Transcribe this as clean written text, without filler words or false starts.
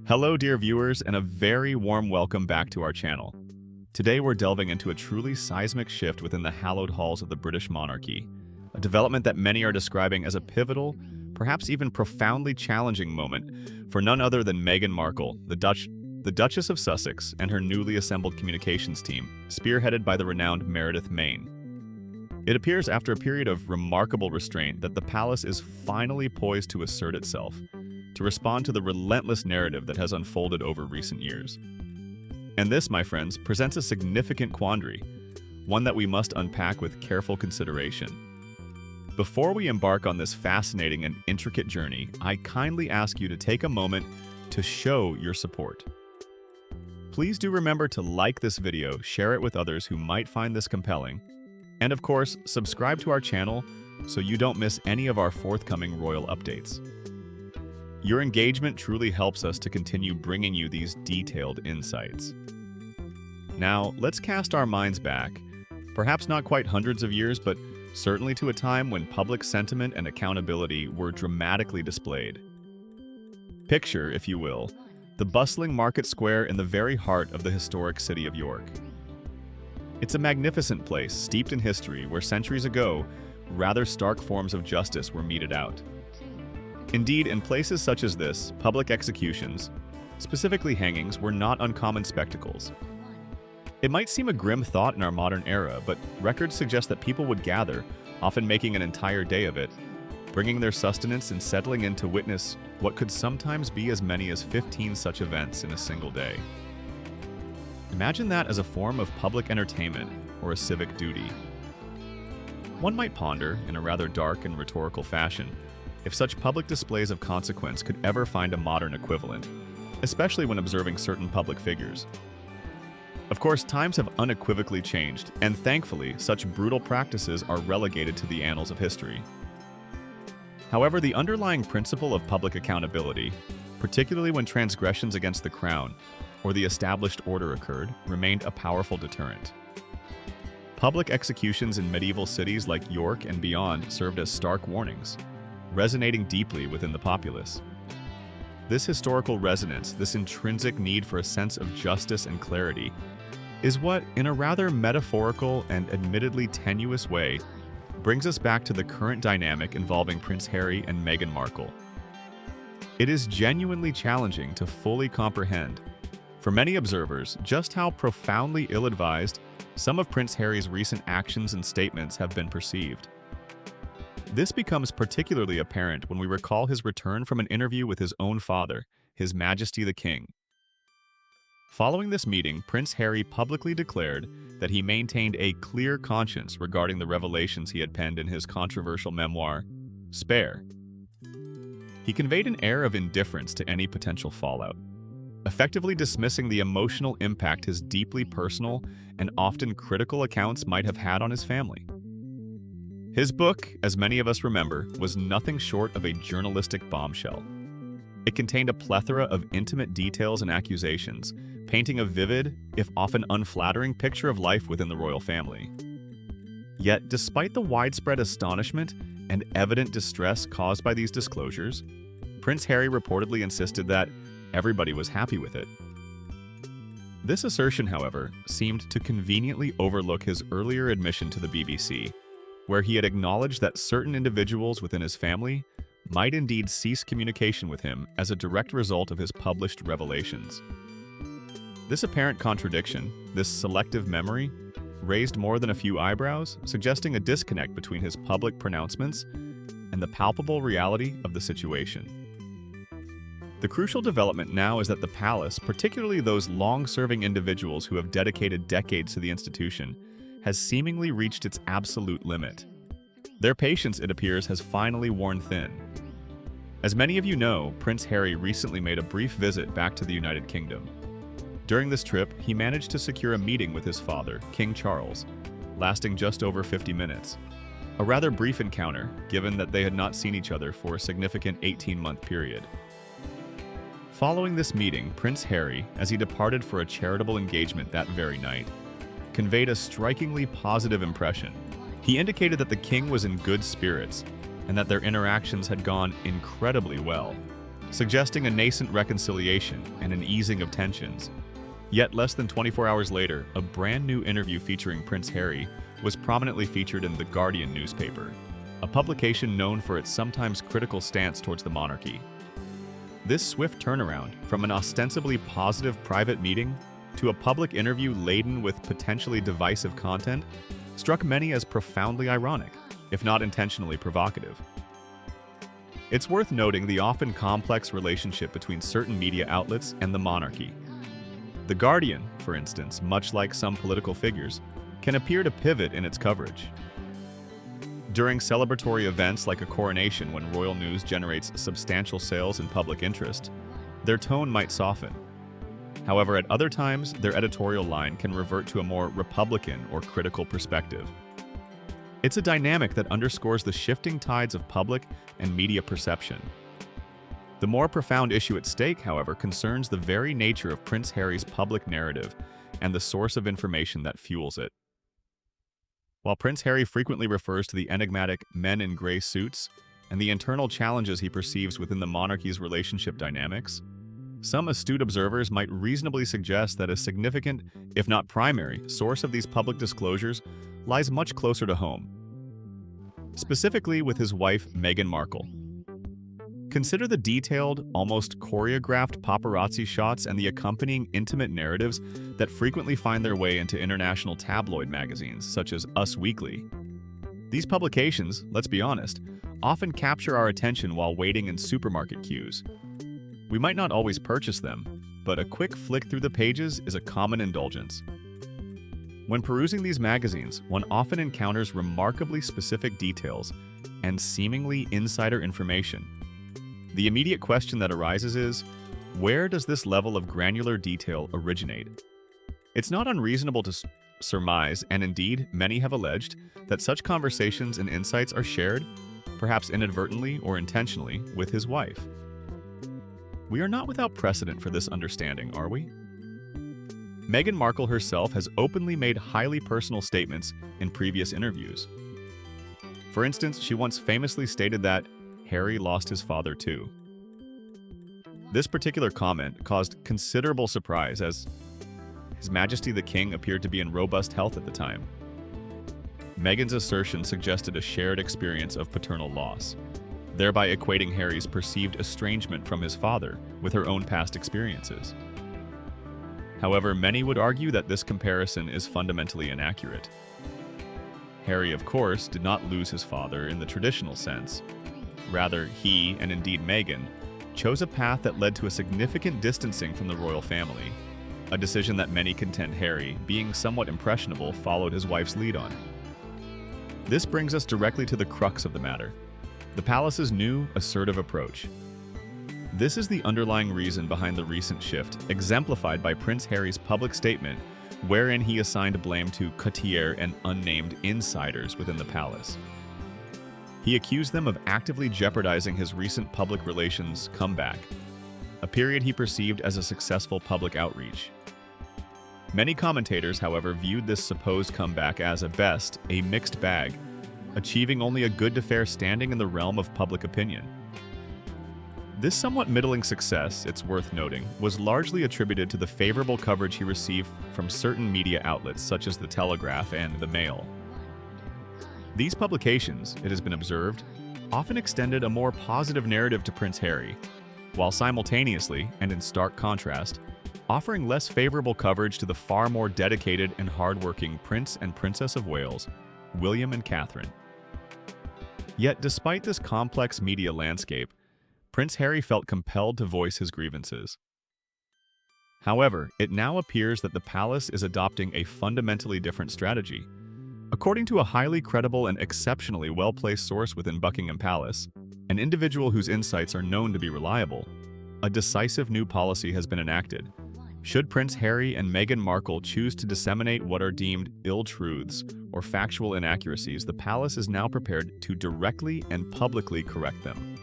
Hello, dear viewers, and a very warm welcome back to our channel. Today we're delving into a truly seismic shift within the hallowed halls of the British monarchy, a development that many are describing as a pivotal, perhaps even profoundly challenging moment for none other than Meghan Markle, the Duchess of Sussex, and her newly assembled communications team, spearheaded by the renowned Meredith Maine. It appears after a period of remarkable restraint that the palace is finally poised to assert itself, to respond to the relentless narrative that has unfolded over recent years. And this, my friends, presents a significant quandary, one that we must unpack with careful consideration. Before we embark on this fascinating and intricate journey, I kindly ask you to take a moment to show your support. Please do remember to like this video, share it with others who might find this compelling, and of course, subscribe to our channel so you don't miss any of our forthcoming royal updates. Your engagement truly helps us to continue bringing you these detailed insights. Now, let's cast our minds back, perhaps not quite hundreds of years, but certainly to a time when public sentiment and accountability were dramatically displayed. Picture, if you will, the bustling market square in the very heart of the historic city of York. It's a magnificent place steeped in history where centuries ago, rather stark forms of justice were meted out. Indeed, in places such as this, public executions, specifically hangings, were not uncommon spectacles. It might seem a grim thought in our modern era, but records suggest that people would gather, often making an entire day of it, bringing their sustenance and settling in to witness what could sometimes be as many as 15 such events in a single day. Imagine that as a form of public entertainment or a civic duty. One might ponder, in a rather dark and rhetorical fashion, if such public displays of consequence could ever find a modern equivalent, especially when observing certain public figures. Of course, times have unequivocally changed, and thankfully, such brutal practices are relegated to the annals of history. However, the underlying principle of public accountability, particularly when transgressions against the crown or the established order occurred, remained a powerful deterrent. Public executions in medieval cities like York and beyond served as stark warnings, resonating deeply within the populace. This historical resonance, this intrinsic need for a sense of justice and clarity, is what, in a rather metaphorical and admittedly tenuous way, brings us back to the current dynamic involving Prince Harry and Meghan Markle. It is genuinely challenging to fully comprehend, for many observers, just how profoundly ill-advised some of Prince Harry's recent actions and statements have been perceived. This becomes particularly apparent when we recall his return from an interview with his own father, His Majesty the King. Following this meeting, Prince Harry publicly declared that he maintained a clear conscience regarding the revelations he had penned in his controversial memoir, Spare. He conveyed an air of indifference to any potential fallout, effectively dismissing the emotional impact his deeply personal and often critical accounts might have had on his family. His book, as many of us remember, was nothing short of a journalistic bombshell. It contained a plethora of intimate details and accusations, painting a vivid, if often unflattering, picture of life within the royal family. Yet, despite the widespread astonishment and evident distress caused by these disclosures, Prince Harry reportedly insisted that everybody was happy with it. This assertion, however, seemed to conveniently overlook his earlier admission to the BBC, where he had acknowledged that certain individuals within his family might indeed cease communication with him as a direct result of his published revelations. This apparent contradiction, this selective memory, raised more than a few eyebrows, suggesting a disconnect between his public pronouncements and the palpable reality of the situation. The crucial development now is that the palace, particularly those long-serving individuals who have dedicated decades to the institution, has seemingly reached its absolute limit. Their patience, it appears, has finally worn thin. As many of you know, Prince Harry recently made a brief visit back to the United Kingdom. During this trip, he managed to secure a meeting with his father, King Charles, lasting just over 50 minutes. A rather brief encounter, given that they had not seen each other for a significant 18-month period. Following this meeting, Prince Harry, as he departed for a charitable engagement that very night, conveyed a strikingly positive impression. He indicated that the king was in good spirits and that their interactions had gone incredibly well. suggesting a nascent reconciliation and an easing of tensions. Yet less than 24 hours later, a brand new interview featuring Prince Harry was prominently featured in The Guardian newspaper, a publication known for its sometimes critical stance towards the monarchy. This swift turnaround, from an ostensibly positive private meeting to a public interview laden with potentially divisive content, struck many as profoundly ironic, if not intentionally provocative. It's worth noting the often complex relationship between certain media outlets and the monarchy. The Guardian, for instance, much like some political figures, can appear to pivot in its coverage. During celebratory events like a coronation, when royal news generates substantial sales and public interest, their tone might soften. However, at other times, their editorial line can revert to a more Republican or critical perspective. It's a dynamic that underscores the shifting tides of public and media perception. The more profound issue at stake, however, concerns the very nature of Prince Harry's public narrative and the source of information that fuels it. While Prince Harry frequently refers to the enigmatic men in gray suits and the internal challenges he perceives within the monarchy's relationship dynamics, some astute observers might reasonably suggest that a significant, if not primary, source of these public disclosures lies much closer to home, specifically with his wife, Meghan Markle. Consider the detailed, almost choreographed paparazzi shots and the accompanying intimate narratives that frequently find their way into international tabloid magazines, such as Us Weekly. These publications, let's be honest, often capture our attention while waiting in supermarket queues. We might not always purchase them, but a quick flick through the pages is a common indulgence. When perusing these magazines, one often encounters remarkably specific details and seemingly insider information. The immediate question that arises is, where does this level of granular detail originate? It's not unreasonable to surmise, and indeed, many have alleged, that such conversations and insights are shared, perhaps inadvertently or intentionally, with his wife. We are not without precedent for this understanding, are we? Meghan Markle herself has openly made highly personal statements in previous interviews. For instance, she once famously stated that Harry lost his father too. This particular comment caused considerable surprise, as His Majesty the King appeared to be in robust health at the time. Meghan's assertion suggested a shared experience of paternal loss, thereby equating Harry's perceived estrangement from his father with her own past experiences. However, many would argue that this comparison is fundamentally inaccurate. Harry, of course, did not lose his father in the traditional sense. Rather, he, and indeed Meghan, chose a path that led to a significant distancing from the royal family, a decision that many contend Harry, being somewhat impressionable, followed his wife's lead on. This brings us directly to the crux of the matter: the palace's new, assertive approach. This is the underlying reason behind the recent shift, exemplified by Prince Harry's public statement, wherein he assigned blame to courtiers and unnamed insiders within the palace. He accused them of actively jeopardizing his recent public relations comeback, a period he perceived as a successful public outreach. Many commentators, however, viewed this supposed comeback as, at best, a mixed bag, achieving only a good to fair standing in the realm of public opinion. This somewhat middling success, it's worth noting, was largely attributed to the favorable coverage he received from certain media outlets such as The Telegraph and The Mail. These publications, it has been observed, often extended a more positive narrative to Prince Harry, while simultaneously, and in stark contrast, offering less favorable coverage to the far more dedicated and hardworking Prince and Princess of Wales, William and Catherine. Yet, despite this complex media landscape, Prince Harry felt compelled to voice his grievances. However, it now appears that the palace is adopting a fundamentally different strategy. According to a highly credible and exceptionally well-placed source within Buckingham Palace, an individual whose insights are known to be reliable, a decisive new policy has been enacted. Should Prince Harry and Meghan Markle choose to disseminate what are deemed ill-truths or factual inaccuracies, the palace is now prepared to directly and publicly correct them.